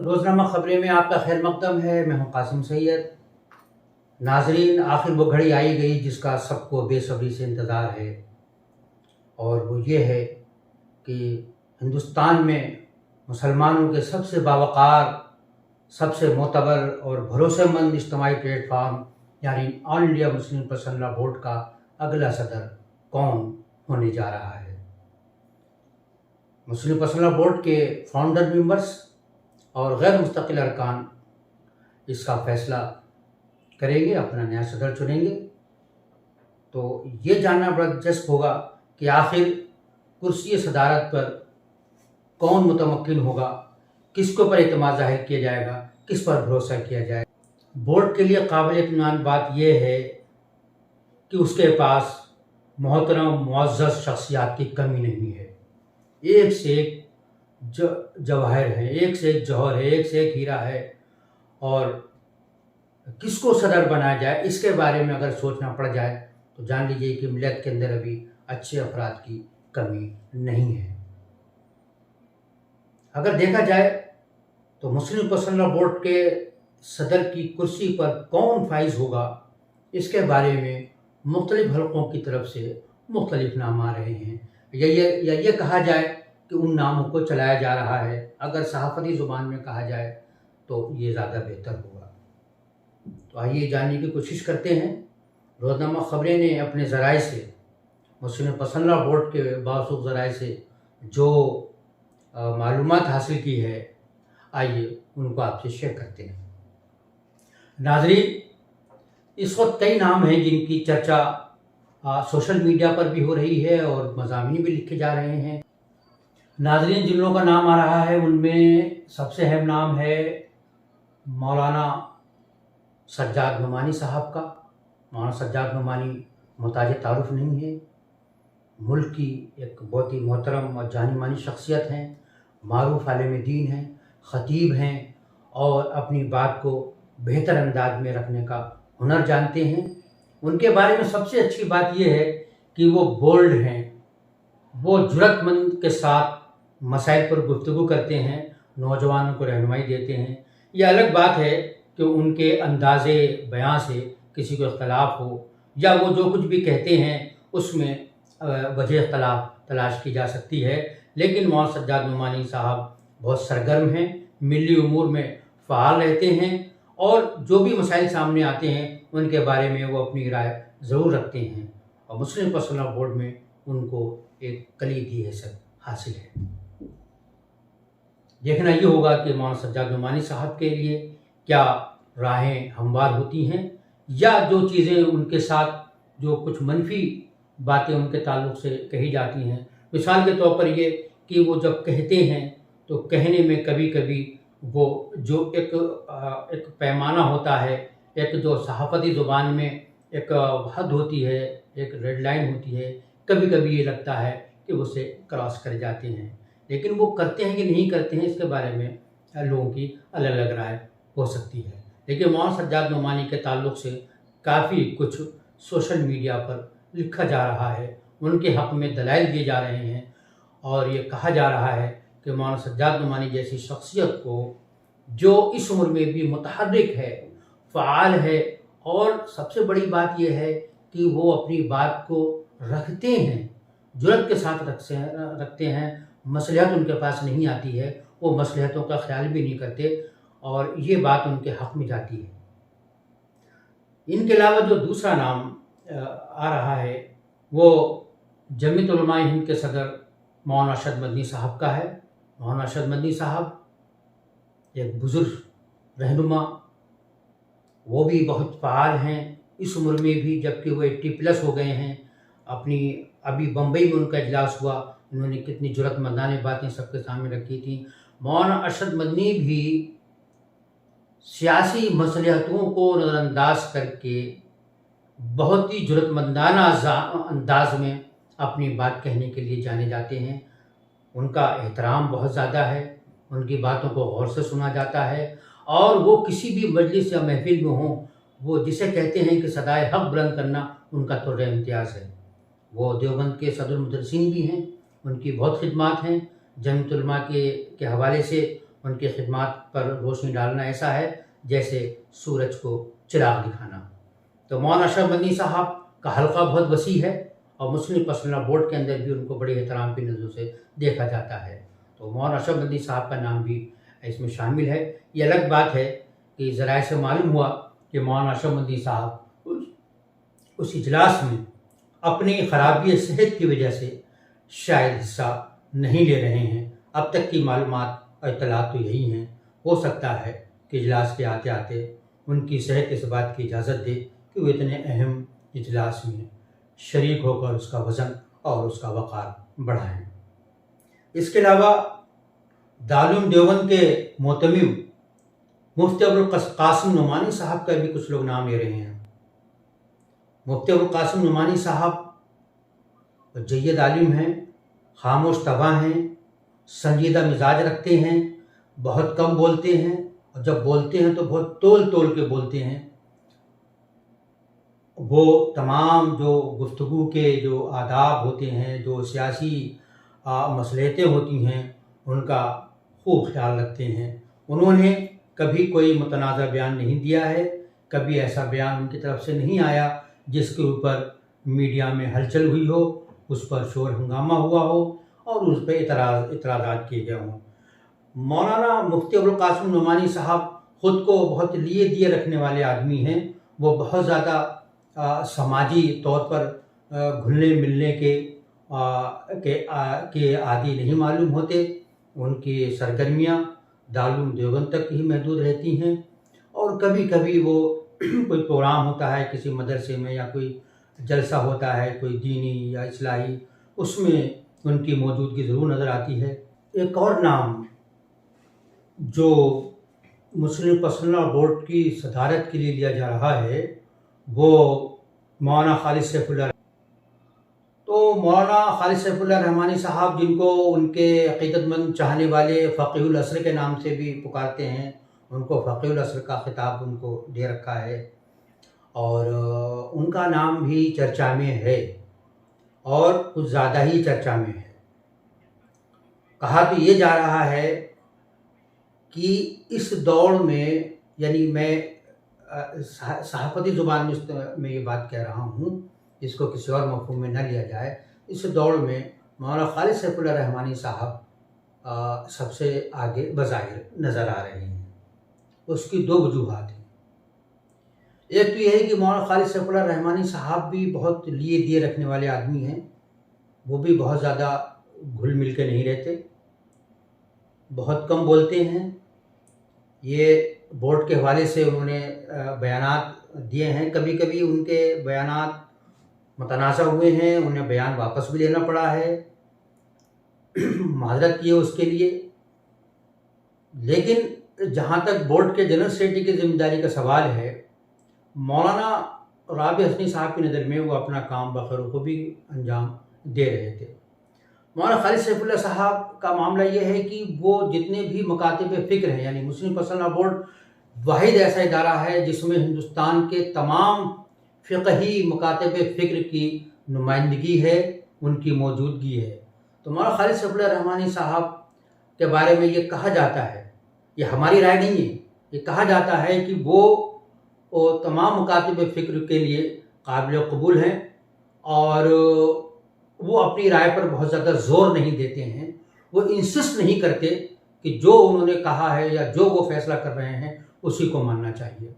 रोज़नामा ख़बरें में आपका खैर मक़दम है। मैं हूँ कासिम सैयद। नाज़रीन, आखिर वो घड़ी आई गई जिसका सबको बेसब्री से इंतज़ार है, और वो ये है कि हिंदुस्तान में मुसलमानों के सबसे बावक़ार, सबसे मोतबर और भरोसेमंद इज्तिमाई प्लेटफ़ॉर्म यानी all India Muslim personal board का अगला सदर कौन होने जा रहा है। मुस्लिम पर्सनल बोर्ड के फाउंडर मेंबर्स और गैर मुस्तकिल अरकान इसका फ़ैसला करेंगे, अपना नया सदर चुनेंगे। तो ये जानना बड़ा दिलचस्प होगा कि आखिर कुर्सी सदारत पर कौन मुतमक्किन होगा, किसके ऊपर एतमाद ज़ाहिर किया जाएगा, किस पर भरोसा किया जाएगा। बोर्ड के लिए काबिल इत्मीनान बात यह है कि उसके पास मोहतरम मुअज़्ज़ज़ शख्सियात की कमी नहीं है। एक से एक जवाहर है, एक से एक जौहर है, एक से एक हीरा है, और किसको सदर बनाया जाए इसके बारे में अगर सोचना पड़ जाए तो जान लीजिए कि मिल्लत के अंदर अभी अच्छे अफराद की कमी नहीं है। अगर देखा जाए तो मुस्लिम पर्सनल बोर्ड के सदर की कुर्सी पर कौन फाइज होगा, इसके बारे में मुख्तलिफ हलकों की तरफ से मुख्तलिफ नाम आ रहे हैं। या ये कहा जाए कि उन नामों को चलाया जा रहा है। अगर सहाफ़ती ज़ुबान में कहा जाए तो ये ज़्यादा बेहतर होगा। तो आइए जानने की कोशिश करते हैं। रोज़नामा ख़बरें ने अपने ज़राए से, मुस्लिम पर्सनल बोर्ड के बावसूख ज़राए से जो मालूमात हासिल की है, आइए उनको आपसे शेयर करते हैं। नाज़रीन, इस वक्त कई नाम हैं जिनकी चर्चा सोशल मीडिया पर भी हो रही है और मज़ामीन भी लिखे जा रहे हैं। नाज़रीन, जिन लोगों का नाम आ रहा है उनमें सबसे अहम नाम है मौलाना सज्जाद नुमानी साहब का। मौलाना सज्जाद नुमानी मुहताज तारुफ नहीं है। मुल्क की एक बहुत ही मोहतरम और जानी मानी शख्सियत हैं, मारूफ आलिम दीन हैं, ख़तीब हैं, और अपनी बात को बेहतर अंदाज में रखने का हुनर जानते हैं। उनके बारे में सबसे अच्छी बात यह है कि वो बोल्ड हैं, वो जुर्रतमंद के साथ मसाइल पर गुफ्तगू करते हैं, नौजवानों को रहनुमाई देते हैं। यह अलग बात है कि उनके अंदाज़े बयां से किसी को इख्तलाफ हो, या वो जो कुछ भी कहते हैं उसमें वजह इख्तलाफ तलाश की जा सकती है। लेकिन मौलाना सज्जाद नुमानी साहब बहुत सरगर्म हैं, मिली उमूर में फ़ाल रहते हैं, और जो भी मसाइल सामने आते हैं उनके बारे में वो अपनी राय ज़रूर रखते हैं, और मुस्लिम पर्सनल बोर्ड में उनको एक कलीदी हैसियत हासिल है। देखना ये होगा कि मौलाना सज्जाद नुमानी साहब के लिए क्या राहें हमवार होती हैं, या जो चीज़ें उनके साथ जो कुछ मनफी बातें उनके ताल्लुक़ से कही जाती हैं। मिसाल के तौर पर ये कि वो जब कहते हैं तो कहने में कभी कभी वो जो एक पैमाना होता है, एक जो सहाफ़ती ज़ुबान में एक हद होती है, एक रेड लाइन होती है, कभी कभी ये लगता है कि उसे क्रॉस कर जाते हैं। लेकिन वो करते हैं कि नहीं करते हैं, इसके बारे में लोगों की अलग अलग राय हो सकती है। लेकिन मौलाना सज्जाद नुमानी के ताल्लुक़ से काफ़ी कुछ सोशल मीडिया पर लिखा जा रहा है, उनके हक़ में दलाइल दिए जा रहे हैं, और ये कहा जा रहा है कि मौलाना सज्जाद नुमानी जैसी शख्सियत को, जो इस उम्र में भी मुतहर्रिक है, फ़आल है, और सबसे बड़ी बात यह है कि वो अपनी बात को रखते हैं, जुर्रत के साथ रखते हैं। मसलहत उनके पास नहीं आती है, वो मसलहतों का ख्याल भी नहीं करते, और ये बात उनके हक़ में जाती है। इनके अलावा जो दूसरा नाम आ रहा है वो जमीयत उलमा हिंद के सदर मौलाना अरशद मदनी साहब का है। मौलाना अरशद मदनी साहब एक बुज़ुर्ग रहनुमा, वो भी बहुत फ़आल हैं इस उम्र में भी, जबकि वो 80+ हो गए हैं। अभी बम्बई में उनका इजलास हुआ, उन्होंने कितनी जुर्रतमंदाना बातें सबके सामने रखी थी। मौलाना अरशद मदनी भी सियासी मसलहतों को नज़रअंदाज करके बहुत ही जुर्रतमंदाना अंदाज में अपनी बात कहने के लिए जाने जाते हैं। उनका एहतराम बहुत ज़्यादा है, उनकी बातों को गौर से सुना जाता है, और वो किसी भी मजलिस या महफिल में हों, वो जिसे कहते हैं कि सदाए हक़ बुलंद करना उनका तो इम्तियाज़ है। वो देवबंद के सदर मुदर्रिसीन भी हैं, उनकी बहुत खिदमात हैं। जमीयत उलमा के हवाले से उनकी खिदमत पर रोशनी डालना ऐसा है जैसे सूरज को चिराग दिखाना। तो मौलाना अशरफ मदनी साहब का हल्का बहुत वसी है और मुस्लिम पर्सनल बोर्ड के अंदर भी उनको बड़े एहतराम की नज़रों से देखा जाता है। तो मौलाना अशरफ मदनी साहब का नाम भी इसमें शामिल है। ये अलग बात है कि ज़राए से मालूम हुआ कि मौलाना अशरफ मदनी साहब उस इजलास में अपनी खराबी सेहत की वजह से शायद हिस्सा नहीं ले रहे हैं। अब तक की मालूमात और इत्तलात तो यही हैं। हो सकता है कि इजलास के आते आते उनकी सेहत इस बात की इजाज़त दे कि वो इतने अहम इजलास में शरीक होकर उसका वज़न और उसका वक़ार बढ़ाएं। इसके अलावा दारुल देवबंद के मोहतमिम मुफ्ती अबुल कासिम नुमानी साहब का भी कुछ लोग नाम ले रहे हैं। मुफ्ती अबुल कासिम नुमानी साहब जय्यद आलिम हैं, खामोश तबा हैं, संजीदा मिजाज रखते हैं, बहुत कम बोलते हैं और जब बोलते हैं तो बहुत तोल तोल के बोलते हैं। वो तमाम जो गुफ्तगू के जो आदाब होते हैं, जो सियासी मसलहतें होती हैं, उनका खूब ख्याल रखते हैं। उन्होंने कभी कोई मुतनाज़ा बयान नहीं दिया है, कभी ऐसा बयान उनकी तरफ से नहीं आया जिसके ऊपर मीडिया में हलचल हुई हो, उस पर शोर हंगामा हुआ हो और उस पर इतराज़ात किए गए हों। मौलाना मुफ्ती अबुल कासिम नुमानी साहब ख़ुद को बहुत लिए दिए रखने वाले आदमी हैं। वो बहुत ज़्यादा समाजी तौर पर घुलने मिलने के आदी नहीं मालूम होते। उनकी सरगर्मियाँ दारुल देवबंद तक ही महदूद रहती हैं और कभी कभी वो कोई प्रोग्राम होता है किसी मदरसे में या कोई जलसा होता है कोई दीनी या इस्लाही, उसमें उनकी मौजूदगी ज़रूर नज़र आती है। एक और नाम जो मुस्लिम पर्सनल बोर्ड की सदारत के लिए लिया जा रहा है वो मौलाना खालिद सैफुल्लाह। तो मौलाना खालिद सैफुल्लाह रहमानी साहब, जिनको उनके अक़ीदतमंद चाहने वाले फ़क़ीहुल असर के नाम से भी पुकारते हैं, उनको फ़क़ीहुल असर का खिताब उनको दे रखा है और उनका नाम भी चर्चा में है और कुछ ज़्यादा ही चर्चा में है। कहा तो ये जा रहा है कि इस दौर में, यानी मैं सहाफ़ती ज़ुबान में ये बात कह रहा हूँ, इसको किसी और मफ़हूम में न लिया जाए, इस दौर में मौलाना खालिद सैफुल्लाह रहमानी साहब सबसे आगे बज़ाहिर नज़र आ रहे हैं। उसकी दो वजूहात हैं। एक तो यह है कि मौलाना खालिद सैफुल्लाह रहमानी साहब भी बहुत लिए दिए रखने वाले आदमी हैं। वो भी बहुत ज़्यादा घुल मिल के नहीं रहते, बहुत कम बोलते हैं। ये बोर्ड के हवाले से उन्होंने बयानात दिए हैं। कभी कभी उनके बयानात मुतनाज़ा हुए हैं, उन्हें बयान वापस भी लेना पड़ा है, माजरत की है उसके लिए। लेकिन जहाँ तक बोर्ड के जनरल सेक्रेटरी की जिम्मेदारी का सवाल है, मौलाना राबी हसनी साहब की नज़र में वो अपना काम बखूबी अंजाम दे रहे थे। मौलाना खालिद सैफुल्लाह साहब का मामला ये है कि वो जितने भी मकातिब फ़िक्र हैं, यानी मुस्लिम पर्सनल बोर्ड वाहिद ऐसा इदारा है जिसमें हिंदुस्तान के तमाम फ़िक़ही मकातिब फ़िक्र की नुमाइंदगी है, उनकी मौजूदगी है। तो मौलाना खालिद सैफुल्लाह रहमानी साहब के बारे में ये कहा जाता है, ये हमारी राय नहीं है, ये कहा जाता है कि वो तमाम मकातिब फ़िक्र के लिए काबिल कबूल हैं और वो अपनी राय पर बहुत ज़्यादा ज़ोर नहीं देते हैं। वो इंसिस्ट नहीं करते कि जो उन्होंने कहा है या जो वो फैसला कर रहे हैं उसी को मानना चाहिए।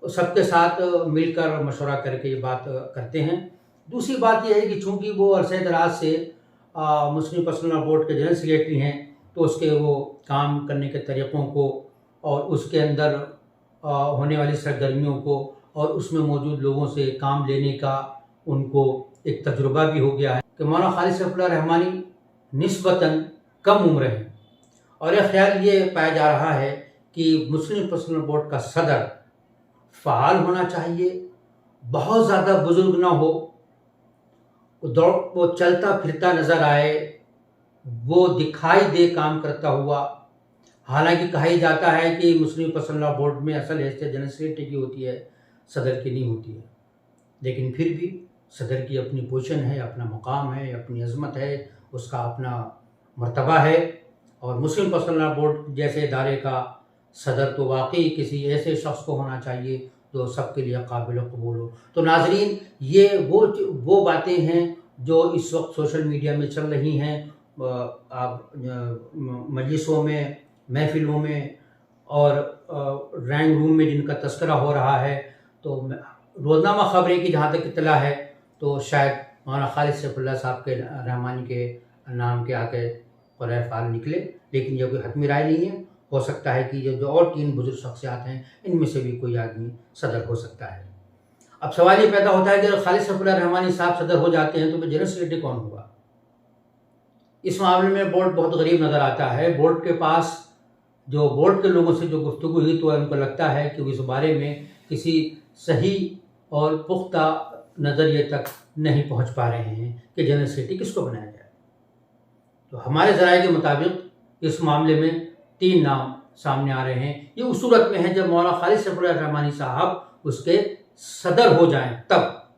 वो सबके साथ मिलकर मशवरा करके ये बात करते हैं। दूसरी बात यह है कि चूँकि वो अरसे दराज से मुस्लिम पर्सनल बोर्ड के जनरल सेक्रेटरी हैं, तो उसके वो काम करने के तरीक़ों को और उसके अंदर होने वाली सरगर्मियों को और उसमें मौजूद लोगों से काम लेने का उनको एक तजुर्बा भी हो गया है कि मौलाना खालिद सैफुल्लाह रहमानी निस्बतन कम उम्र है और यह ख्याल ये पाया जा रहा है कि मुस्लिम पर्सनल बोर्ड का सदर फ़ाल होना चाहिए, बहुत ज़्यादा बुज़ुर्ग ना हो, वो चलता फिरता नज़र आए, वो दिखाई दे काम करता हुआ। हालांकि कहा ही जाता है कि मुस्लिम पर्सनल बोर्ड में असल हैसियत जनरल सेक्रेटरी की होती है, सदर की नहीं होती है। लेकिन फिर भी सदर की अपनी पोजीशन है, अपना मुकाम है, अपनी अज़मत है, उसका अपना मर्तबा है। और मुस्लिम पर्सनल लॉ बोर्ड जैसे इदारे का सदर तो वाकई किसी ऐसे शख्स को होना चाहिए जो सबके लिए काबिल कबूल हो। तो नाजरीन, ये वो बातें हैं जो इस वक्त सोशल मीडिया में चल रही हैं, आप मजलिसों में, महफिलों में और ड्राइंग रूम में जिनका तस्करा हो रहा है। तो रोज़नामा ख़बरें की जहाँ तक इत्तला है तो शायद मौलाना खालिद सैफुल्लाह साहब के रहमानी के नाम के आगे क़ुराए फ़ाल निकले, लेकिन यह कोई हतमी राय नहीं है। हो सकता है कि जो और 3 बुजुर्ग शख्सियात हैं इनमें से भी कोई आदमी सदर हो सकता है। अब सवाल ये पैदा होता है कि अगर खालिद सैफुल्लाह रहमानी साहब सदर हो जाते हैं तो फिर जनरल सेक्रेटरी कौन होगा? इस मामले में बोर्ड बहुत गरीब नज़र आता है। बोर्ड के पास जो बोर्ड के लोगों से जो गुफ्तगू हुई तो उनको लगता है कि वो इस बारे में किसी सही और पुख्ता नज़रिए तक नहीं पहुंच पा रहे हैं कि जनरल सेक्रेटरी किसको बनाया जाए। तो हमारे ज़राए के मुताबिक इस मामले में 3 नाम सामने आ रहे हैं। ये उस सूरत में है जब मौलाना खालिद सैफुल्लाह रहमानी साहब उसके सदर हो जाएं, तब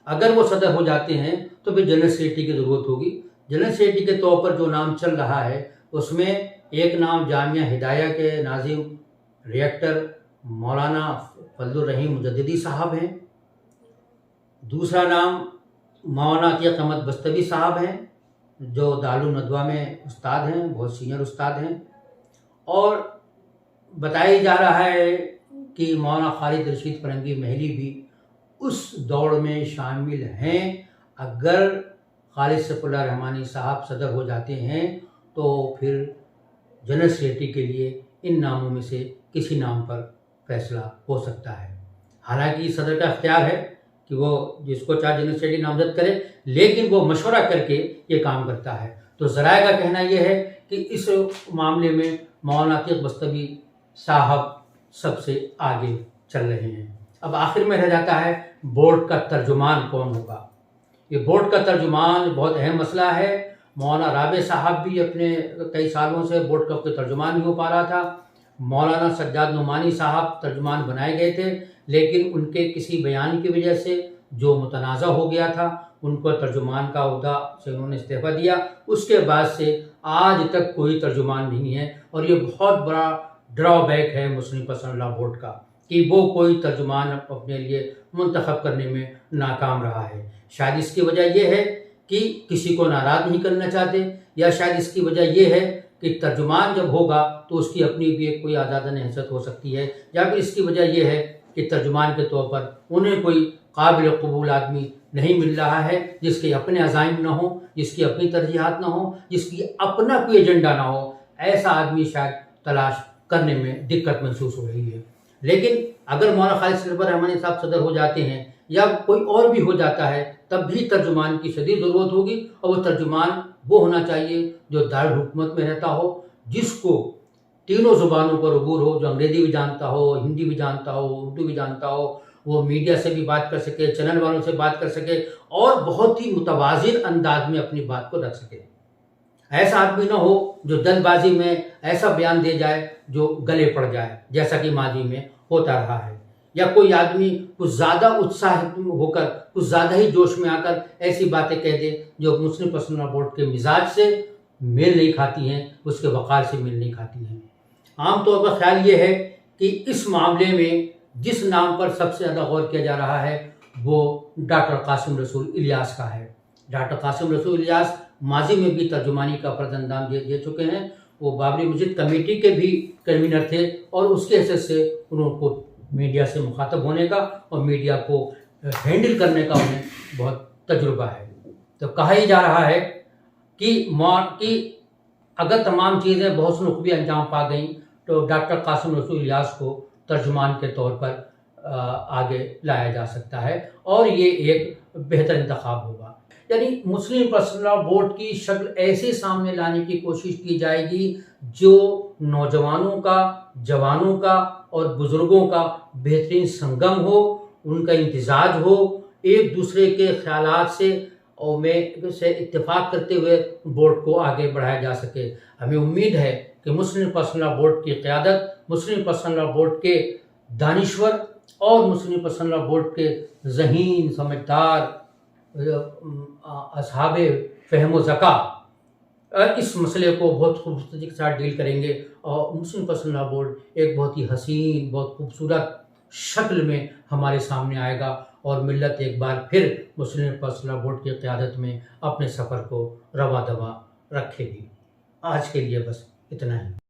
अगर वो सदर हो जाते हैं तो फिर जनरल सेक्रेटरी की ज़रूरत होगी। जनरल सेक्रेटरी के तौर पर जो नाम चल रहा है उसमें एक नाम जामिया हिदाया के नाज़िम रिएक्टर मौलाना फजलुर रहीम मुजद्दिदी साहब हैं। दूसरा नाम मौलाना अतीक अहमद बस्तवी साहब हैं जो दारुल नदवा में उस्ताद हैं, बहुत सीनियर उस्ताद हैं। और बताया जा रहा है कि मौलाना खालिद रशीद फरंगी महली भी उस दौड़ में शामिल हैं। अगर खालिद सैफुल्लाह रहमानी साहब सदर हो जाते हैं तो फिर जनरल सेक्रेटरी के लिए इन नामों में से किसी नाम पर फैसला हो सकता है। हालांकि सदर का इख्तियार है कि वो जिसको चाहे जनरल सेक्रेटरी नामजद करे, लेकिन वो मशवरा करके ये काम करता है। तो ज़राए का कहना यह है कि इस मामले में मौलाना अतीक बस्तवी साहब सबसे आगे चल रहे हैं। अब आखिर में रह जाता है बोर्ड का तर्जुमान कौन होगा। ये बोर्ड का तर्जुमान बहुत अहम मसला है। मौलाना राबे साहब भी अपने कई सालों से बोर्ड का कोई तर्जुमान नहीं हो पा रहा था। मौलाना सज्जाद नुमानी साहब तर्जुमान बनाए गए थे, लेकिन उनके किसी बयान की वजह से जो मुतनाज़ा हो गया था, उनको तर्जुमान का ओहदा से उन्होंने इस्तीफ़ा दिया। उसके बाद से आज तक कोई तर्जुमान नहीं है और ये बहुत बड़ा ड्रॉबैक है मुस्लिम पर्सनल लॉ बोर्ड का कि वो कोई तर्जुमान अपने लिए मुंतखब करने में नाकाम रहा है। शायद इसकी वजह यह है कि किसी को नाराज़ नहीं करना चाहते, या शायद इसकी वजह यह है कि तर्जुमान जब होगा तो उसकी अपनी भी एक कोई आज़ादाना हैसियत हो सकती है, या फिर इसकी वजह यह है कि तर्जुमान के तौर पर उन्हें कोई काबिल कबूल आदमी नहीं मिल रहा है जिसके अपने अज़ाइम ना हो, जिसकी अपनी तरजीहात ना हो, जिसकी अपना कोई एजेंडा ना हो। ऐसा आदमी शायद तलाश करने में दिक्कत महसूस हो रही है। लेकिन अगर मौलाना खालिद सैफुल्लाह रहमानी साहब सदर हो जाते हैं या कोई और भी हो जाता है, तब भी तर्जुमान की शदीद ज़रूरत होगी। और वो तर्जुमान वो होना चाहिए जो दारुल हुकूमत में रहता हो, जिसको तीनों ज़ुबानों पर अबूर हो, जो अंग्रेज़ी भी जानता हो, हिंदी भी जानता हो, उर्दू भी जानता हो, वो मीडिया से भी बात कर सके, चैनल वालों से बात कर सके और बहुत ही मुतवाज़िन अंदाज में अपनी बात को रख सके। ऐसा आदमी ना हो जो जल्दबाजी में ऐसा बयान दे जाए जो गले पड़ जाए, जैसा कि माजी में होता रहा है। या कोई आदमी कुछ ज़्यादा उत्साहित होकर, कुछ ज़्यादा ही जोश में आकर ऐसी बातें कह दे जो मुस्लिम पर्सनल लॉ बोर्ड के मिजाज से मेल नहीं खाती हैं, उसके वक़ार से मेल नहीं खाती हैं। आमतौर पर ख्याल ये है कि इस मामले में जिस नाम पर सबसे ज़्यादा गौर किया जा रहा है वो डॉक्टर कासिम रसूल इलियास का है। डॉक्टर कासिम रसूल इलियास माजी में भी तर्जुमानी का फ़र्ज़ अंजाम दे चुके हैं। वो बाबरी मस्जिद कमेटी के भी कन्वीनर थे और उसके हैसियत से उनको मीडिया से मुखातब होने का और मीडिया को हैंडल करने का उन्हें बहुत तजुर्बा है। तो कहा ही जा रहा है कि अगर तमाम चीज़ें बहुत सुनखबी अंजाम पा गई तो डॉक्टर कासिम रसूल इलियास को तर्जुमान के तौर पर आगे लाया जा सकता है और ये एक बेहतर इंतखाब होगा। यानी मुस्लिम पर्सनल लॉ बोर्ड की शक्ल ऐसे सामने लाने की कोशिश की जाएगी जो नौजवानों का, जवानों का और बुज़ुर्गों का बेहतरीन संगम हो, उनका इम्तिजाज हो, एक दूसरे के ख्यालात से और में से इत्तेफाक करते हुए बोर्ड को आगे बढ़ाया जा सके। हमें उम्मीद है कि मुस्लिम पर्सनल लॉ बोर्ड की क़यादत, मुस्लिम पर्सनल लॉ बोर्ड के दानिश्वर और मुस्लिम पर्सनल लॉ बोर्ड के ज़हीन, समझदार, असहाबे फ़हम व ज़का इस मसले को बहुत खूबसूरती के साथ डील करेंगे और मुस्लिम पर्सनल लॉ बोर्ड एक बहुत ही हसीन, बहुत खूबसूरत शक्ल में हमारे सामने आएगा और मिल्लत एक बार फिर मुस्लिम पर्सनल लॉ बोर्ड की क़यादत में अपने सफ़र को रवा दवा रखेगी। आज के लिए बस इतना ही।